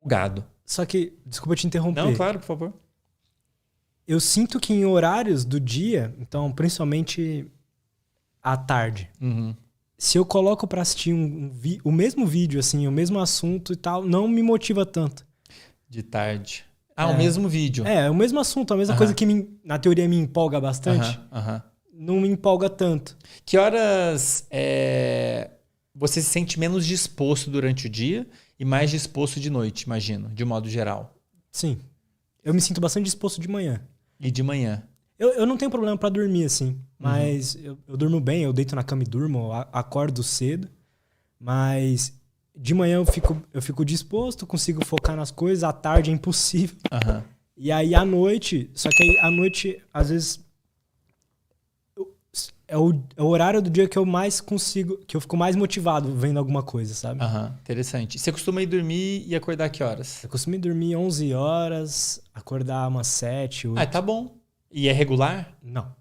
gado. Só que, desculpa te interromper. Não, claro, por favor. Eu sinto que em horários do dia, então principalmente à tarde, se eu coloco pra assistir o mesmo vídeo, assim, o mesmo assunto e tal, não me motiva tanto. De tarde. O mesmo vídeo. O mesmo assunto, a mesma coisa que na teoria me empolga bastante, não me empolga tanto. Que horas você se sente menos disposto durante o dia e mais disposto de noite, imagino, de modo geral? Sim. Eu me sinto bastante disposto de manhã. E de manhã? Eu não tenho problema pra dormir, assim. Mas eu durmo bem, eu deito na cama e durmo, eu acordo cedo. Mas de manhã eu fico disposto, consigo focar nas coisas. À tarde é impossível. E aí à noite... Só que aí à noite, às vezes... É o horário do dia que eu mais consigo... Que eu fico mais motivado vendo alguma coisa, sabe? Interessante. Você costuma ir dormir e acordar que horas? Eu costumo ir dormir 11 horas, acordar umas 7, 8. Tá bom. E é regular? Não.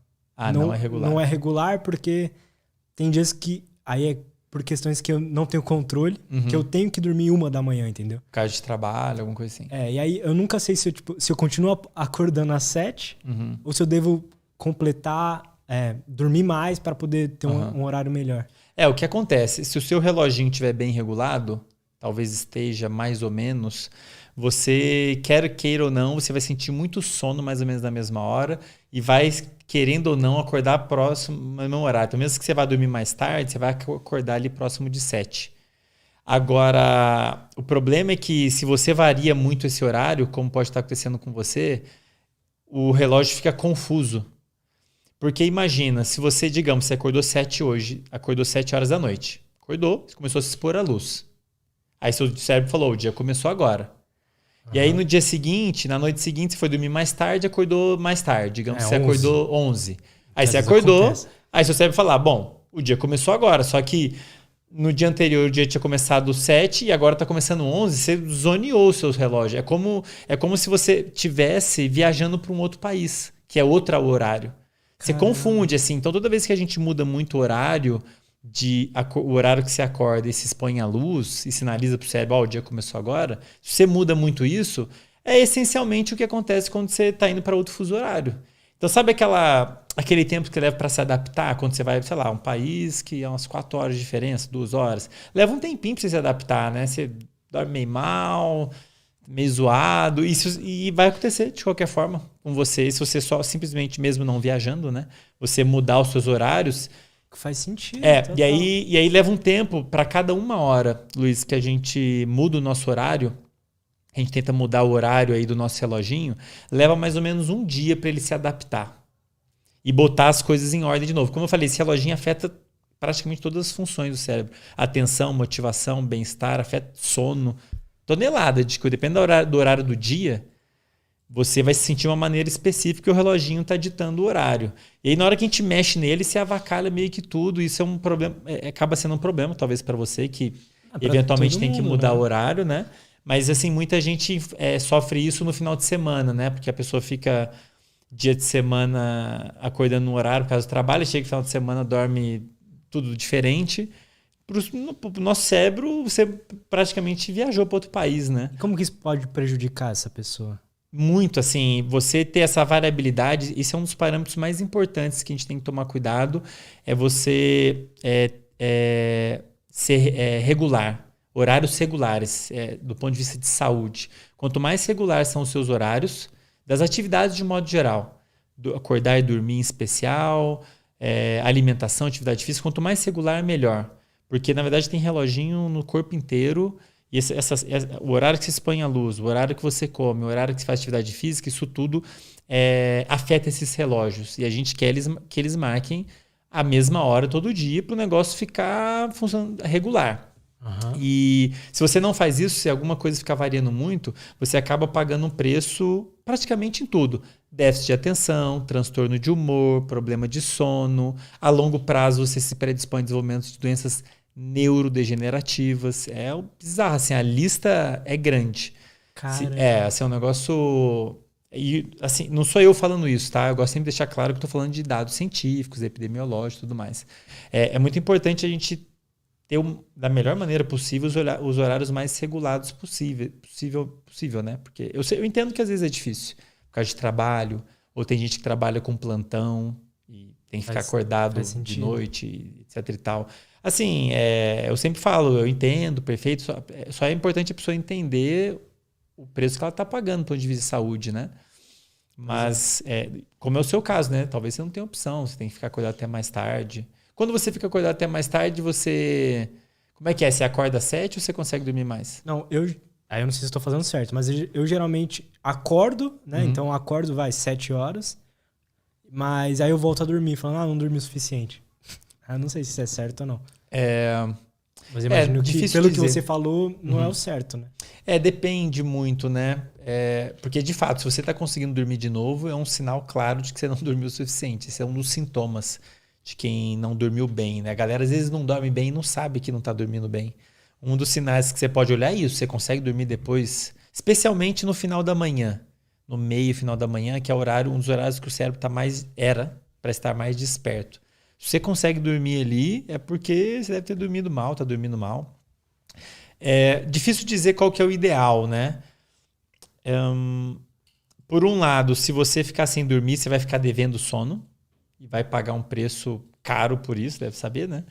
Não é regular. Não é regular porque tem dias que... Aí é por questões que eu não tenho controle, que eu tenho que dormir 1 da manhã, entendeu? Por causa de trabalho, alguma coisa assim. E aí eu nunca sei se eu continuo acordando às 7 ou se eu devo completar... dormir mais para poder ter um horário melhor. O que acontece? Se o seu reloginho estiver bem regulado, talvez esteja mais ou menos, você, queira ou não, você vai sentir muito sono mais ou menos na mesma hora e vai, querendo ou não, acordar próximo no mesmo horário. Então, mesmo que você vá dormir mais tarde, você vai acordar ali próximo de 7. Agora, o problema é que se você varia muito esse horário, como pode estar acontecendo com você, o relógio fica confuso. Porque imagina, se você, digamos, você acordou 7 hoje, acordou 7 horas da noite. Acordou, começou a se expor à luz. Aí seu cérebro falou, o dia começou agora. E aí no dia seguinte, na noite seguinte, você foi dormir mais tarde, acordou mais tarde. Digamos que você 11. acordou 11. Aí você acordou, aí seu cérebro fala, bom, o dia começou agora. Só que no dia anterior o dia tinha começado 7 e agora está começando 11. Você zoneou os seus relógios. É como se você estivesse viajando para um outro país, que é outro horário. Você confunde, assim. Então, toda vez que a gente muda muito o horário, o horário que você acorda e se expõe à luz e sinaliza para o cérebro, o dia começou agora, se você muda muito isso, é essencialmente o que acontece quando você está indo para outro fuso horário. Então, sabe aquele tempo que leva para se adaptar? Quando você vai, sei lá, um país que é umas 4 horas de diferença, 2 horas. Leva um tempinho para você se adaptar, né? Você dorme meio mal, meio zoado, e vai acontecer de qualquer forma com você, se você só simplesmente, mesmo não viajando, né, você mudar os seus horários. Faz sentido. E aí leva um tempo para cada 1 hora, Luiz, que a gente muda o nosso horário, a gente tenta mudar o horário aí do nosso reloginho, leva mais ou menos 1 dia para ele se adaptar e botar as coisas em ordem de novo. Como eu falei, esse reloginho afeta praticamente todas as funções do cérebro. Atenção, motivação, bem-estar, afeta sono, tonelada de coisa. Depende do horário do dia, você vai se sentir de uma maneira específica e o reloginho está ditando o horário. E aí, na hora que a gente mexe nele, você avacalha meio que tudo. Isso é um problema, acaba sendo um problema, talvez, para você, que eventualmente tem que mudar o horário, né? Mas, assim, muita gente sofre isso no final de semana, né? Porque a pessoa fica dia de semana acordando no horário por causa do trabalho, chega no final de semana, dorme tudo diferente. Pro nosso cérebro, você praticamente viajou para outro país, né? E como que isso pode prejudicar essa pessoa? Muito, assim, você ter essa variabilidade, isso é um dos parâmetros mais importantes que a gente tem que tomar cuidado, é você ser regular, horários regulares, do ponto de vista de saúde. Quanto mais regulares são os seus horários, das atividades de modo geral, acordar e dormir em especial, alimentação, atividade física, quanto mais regular, melhor. Porque, na verdade, tem reloginho no corpo inteiro. E o horário que você expõe à luz, o horário que você come, o horário que você faz atividade física, isso tudo afeta esses relógios. E a gente quer que eles marquem a mesma hora todo dia para o negócio ficar funcionando regular. E se você não faz isso, se alguma coisa ficar variando muito, você acaba pagando um preço praticamente em tudo. Déficit de atenção, transtorno de humor, problema de sono. A longo prazo você se predispõe a desenvolvimento de doenças neurodegenerativas. É bizarro, assim, a lista é grande. Assim, é um negócio... E, assim, não sou eu falando isso, tá? Eu gosto sempre de deixar claro que estou falando de dados científicos, epidemiológicos e tudo mais. É muito importante a gente ter, da melhor maneira possível, os horários mais regulados possível, né? Porque eu entendo que às vezes é difícil, por causa de trabalho, ou tem gente que trabalha com plantão e tem que ficar acordado de noite, etc e tal. Assim, eu sempre falo, eu entendo, perfeito, só é importante a pessoa entender o preço que ela está pagando do ponto de vista de saúde, né? Mas, como é o seu caso, né? Talvez você não tenha opção, você tem que ficar acordado até mais tarde. Quando você fica acordado até mais tarde, você... Como é que é? Você acorda às 7 ou você consegue dormir mais? Não, aí eu não sei se estou fazendo certo, mas eu geralmente acordo, né? Então eu acordo, 7 horas, mas aí eu volto a dormir, falando, não dormi o suficiente. Eu não sei se isso é certo ou não. Mas imagino que, pelo que você falou, não é o certo, né? Depende muito, né? Porque, de fato, se você está conseguindo dormir de novo, é um sinal claro de que você não dormiu o suficiente. Esse é um dos sintomas de quem não dormiu bem, né? A galera às vezes não dorme bem e não sabe que não está dormindo bem. Um dos sinais que você pode olhar é isso. Você consegue dormir depois, especialmente no final da manhã. No meio, final da manhã, que é um dos horários que o cérebro era para estar mais desperto. Se você consegue dormir ali, é porque você deve ter dormido mal, está dormindo mal. É difícil dizer qual que é o ideal, né? Por um lado, se você ficar sem dormir, você vai ficar devendo sono e vai pagar um preço caro por isso, deve saber, né?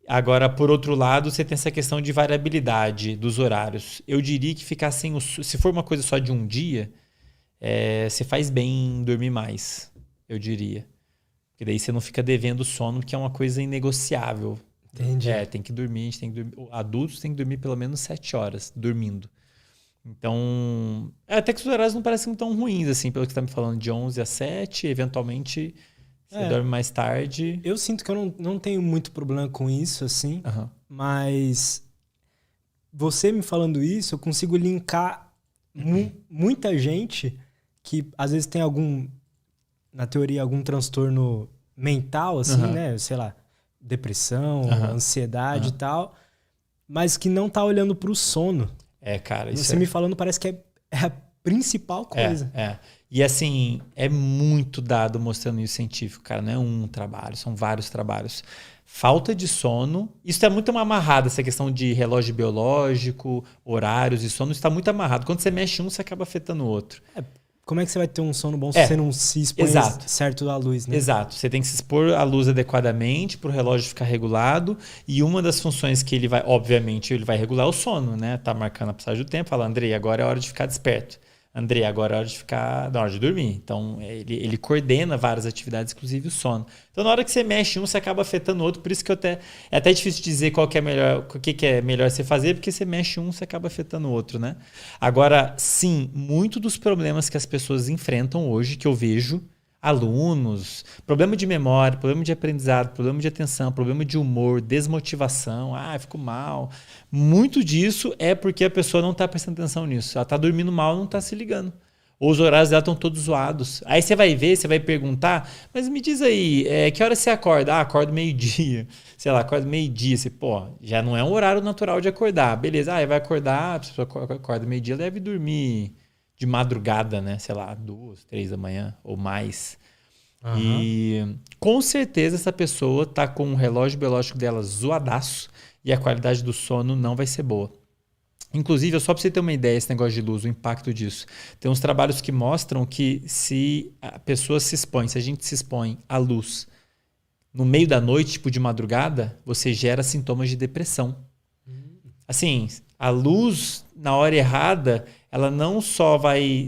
Agora, por outro lado, você tem essa questão de variabilidade dos horários. Eu diria que ficar sem se for uma coisa só de um dia, você faz bem em dormir mais, eu diria. Porque daí você não fica devendo sono, que é uma coisa inegociável. Entendi. Tem que dormir, a gente tem que dormir. Adultos têm que dormir pelo menos 7 horas dormindo. Então, até que os horários não parecem tão ruins, assim, pelo que você está me falando, de 11 a 7, eventualmente você dorme mais tarde. Eu sinto que eu não tenho muito problema com isso, assim, mas você me falando isso, eu consigo linkar muita gente que às vezes tem na teoria, algum transtorno mental, assim, né? Sei lá, depressão, ansiedade e tal, mas que não tá olhando pro sono. Cara, isso você me falando parece que é a principal coisa. E assim, é muito dado mostrando isso científico, cara. Não é um trabalho, são vários trabalhos. Falta de sono, isso é muito amarrado, essa questão de relógio biológico, horários e sono, isso está muito amarrado. Quando você mexe um, você acaba afetando o outro. Como é que você vai ter um sono bom se você não se expõe certo da luz, né? Exato. Você tem que se expor à luz adequadamente para o relógio ficar regulado. E uma das funções que ele vai, obviamente, ele vai regular o sono, né? Tá marcando a passagem do tempo, fala, Andrei, agora é hora de ficar desperto. André, agora é hora de ficar, na hora de dormir. Então, ele coordena várias atividades, inclusive o sono. Então, na hora que você mexe um, você acaba afetando o outro. Por isso que é até difícil dizer qual que é melhor, o que é melhor você fazer, porque você mexe um, você acaba afetando o outro, né? Agora, sim, muito dos problemas que as pessoas enfrentam hoje, que eu vejo, alunos, problema de memória, problema de aprendizado, problema de atenção, problema de humor, desmotivação, fico mal. Muito disso é porque a pessoa não está prestando atenção nisso. Ela está dormindo mal e não está se ligando. Ou os horários dela estão todos zoados. Aí você vai ver, você vai perguntar, mas me diz aí, que hora você acorda? Acordo meio-dia. Sei lá, acordo meio-dia. Você, já não é um horário natural de acordar. Beleza, vai acordar, a pessoa acorda meio-dia, deve dormir de madrugada, né? Sei lá, 2, 3 da manhã ou mais. E com certeza essa pessoa tá com o relógio biológico dela zoadaço e a qualidade do sono não vai ser boa. Inclusive, só para você ter uma ideia, esse negócio de luz, o impacto disso. Tem uns trabalhos que mostram que se a pessoa se expõe, se a gente se expõe à luz no meio da noite, tipo de madrugada, você gera sintomas de depressão. Assim, a luz na hora errada, ela não só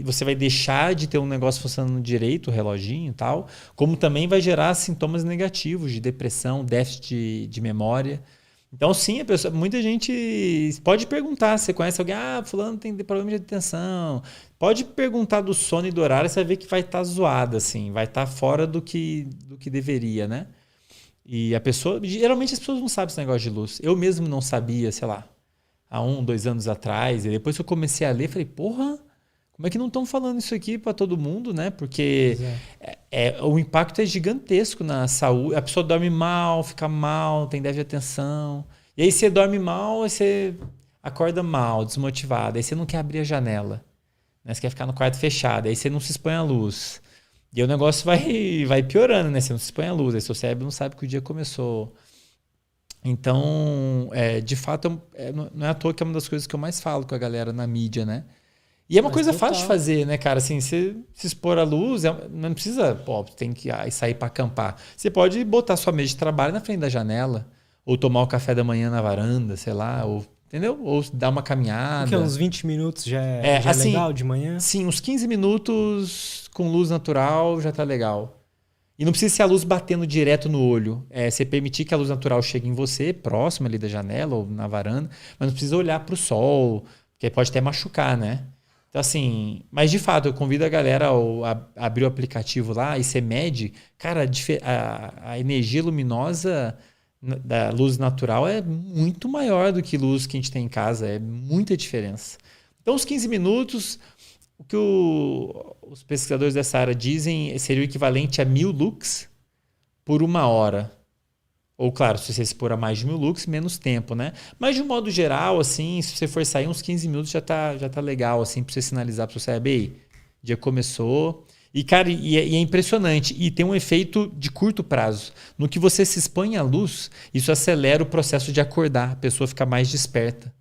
você vai deixar de ter um negócio funcionando direito, o reloginho e tal, como também vai gerar sintomas negativos de depressão, déficit de memória. Então, sim, muita gente pode perguntar, você conhece alguém, fulano tem problema de atenção. Pode perguntar do sono e do horário, você vai ver que vai estar zoada, assim, vai estar fora do que deveria, né? E geralmente as pessoas não sabem esse negócio de luz. Eu mesmo não sabia, sei lá, há 1, 2 anos atrás, e depois que eu comecei a ler, falei, porra, como é que não estão falando isso aqui para todo mundo, né? Porque o impacto é gigantesco na saúde. A pessoa dorme mal, fica mal, tem déficit de atenção. E aí você dorme mal, aí você acorda mal, desmotivado. Aí você não quer abrir a janela, né? Você quer ficar no quarto fechado. Aí você não se expõe à luz. E aí o negócio vai piorando, né? Você não se expõe à luz. Aí seu cérebro não sabe que o dia começou. Então, de fato, não é à toa que é uma das coisas que eu mais falo com a galera na mídia, né? E é uma coisa fácil de fazer, né, cara? Assim, você se expor à luz, não precisa, pô, tem que sair para acampar. Você pode botar sua mesa de trabalho na frente da janela, ou tomar o café da manhã na varanda, sei lá, ou, entendeu? Ou dar uma caminhada. Porque uns 20 minutos já é assim, legal de manhã? Sim, uns 15 minutos com luz natural já tá legal. E não precisa ser a luz batendo direto no olho. Você permitir que a luz natural chegue em você, próximo ali da janela ou na varanda, mas não precisa olhar para o sol, porque pode até machucar, né? Então, assim, mas de fato, eu convido a galera a abrir o aplicativo lá e você mede. Cara, a energia luminosa da luz natural é muito maior do que luz que a gente tem em casa. É muita diferença. Então, os 15 minutos, o que os pesquisadores dessa área dizem seria o equivalente a 1000 lux por 1 hora. Ou, claro, se você expor a mais de 1000 lux, menos tempo, né? Mas, de um modo geral, assim, se você for sair uns 15 minutos, já tá legal, assim, para você sinalizar para o seu cérebro, ei, o dia começou. E, cara, é impressionante. E tem um efeito de curto prazo. No que você se expõe à luz, isso acelera o processo de acordar. A pessoa fica mais desperta.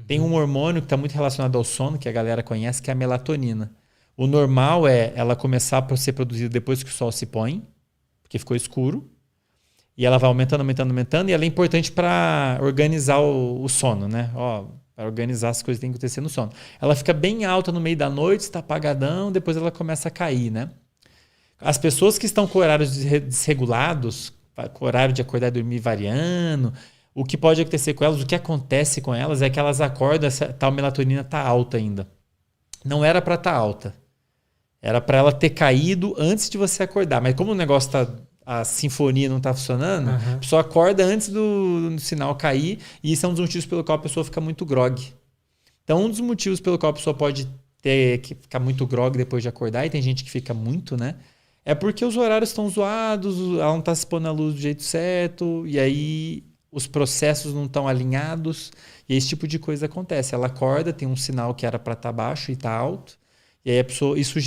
Tem um hormônio que está muito relacionado ao sono, que a galera conhece, que é a melatonina. O normal é ela começar a ser produzida depois que o sol se põe, porque ficou escuro. E ela vai aumentando, aumentando, aumentando. E ela é importante para organizar o sono, né? Para organizar as coisas que tem que acontecer no sono. Ela fica bem alta no meio da noite, está apagadão, depois ela começa a cair, né? As pessoas que estão com horários desregulados, com horário de acordar e dormir variando, o que pode acontecer com elas, o que acontece com elas é que elas acordam, essa tal melatonina está alta ainda. Não era para estar alta. Era para ela ter caído antes de você acordar. Mas como o negócio está... a sinfonia não está funcionando, a pessoa acorda antes do sinal cair, e isso é um dos motivos pelo qual a pessoa fica muito grog. Então, um dos motivos pelo qual a pessoa pode ter que ficar muito grog depois de acordar, e tem gente que fica muito, né? É porque os horários estão zoados, ela não está se expondo à luz do jeito certo, e aí os processos não estão alinhados, e esse tipo de coisa acontece. Ela acorda, tem um sinal que era para estar baixo e está alto, e aí a pessoa, isso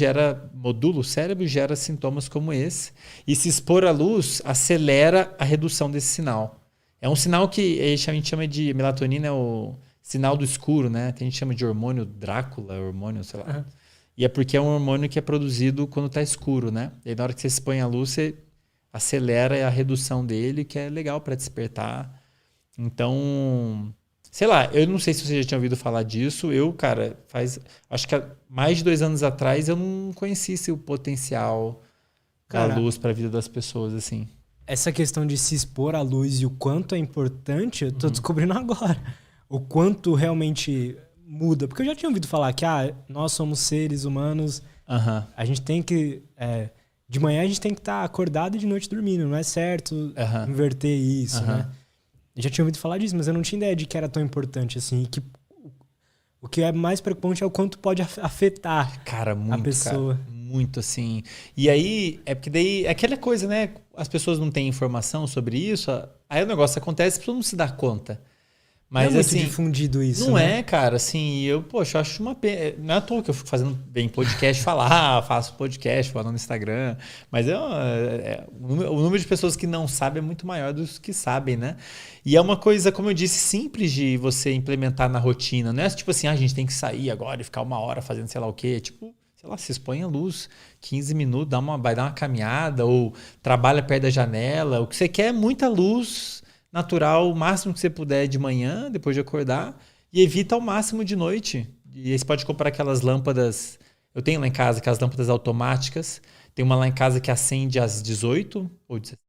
modula o cérebro, gera sintomas como esse. E se expor à luz acelera a redução desse sinal. É um sinal que a gente chama de melatonina, é o sinal do escuro, né? Tem gente que chama de hormônio Drácula, hormônio, sei lá. E é porque é um hormônio que é produzido quando está escuro, né? E aí, na hora que você se expõe à luz, você acelera a redução dele, que é legal para despertar. Então... sei lá, eu não sei se você já tinha ouvido falar disso. Eu, cara, acho que há mais de 2 anos atrás eu não conhecia o potencial da luz para a vida das pessoas, assim. Essa questão de se expor à luz e o quanto é importante, eu tô descobrindo agora. O quanto realmente muda. Porque eu já tinha ouvido falar que nós somos seres humanos, a gente tem que... de manhã a gente tem que estar acordado e de noite dormindo. Não é certo inverter isso, né? Eu já tinha ouvido falar disso, mas eu não tinha ideia de que era tão importante assim. Que o que é mais preocupante é o quanto pode afetar a pessoa. Cara, muito, assim. E aí, é porque daí... é aquela coisa, né? As pessoas não têm informação sobre isso, aí o negócio acontece, a pessoa não se dá conta. Mas, não é muito assim, difundido isso, não né? É, cara, assim, eu acho uma pena. Não é à toa que eu fico fazendo bem podcast, faço podcast, falando no Instagram, mas o número de pessoas que não sabem é muito maior dos que sabem, né? E é uma coisa, como eu disse, simples de você implementar na rotina. Não é tipo assim, a gente tem que sair agora e ficar 1 hora fazendo sei lá o quê. Tipo, sei lá, se expõe à luz, 15 minutos, vai dar uma caminhada, ou trabalha perto da janela. O que você quer é muita luz natural, o máximo que você puder de manhã, depois de acordar, e evita ao máximo de noite. E aí você pode comprar aquelas lâmpadas, eu tenho lá em casa aquelas lâmpadas automáticas, tem uma lá em casa que acende às 18 ou 17.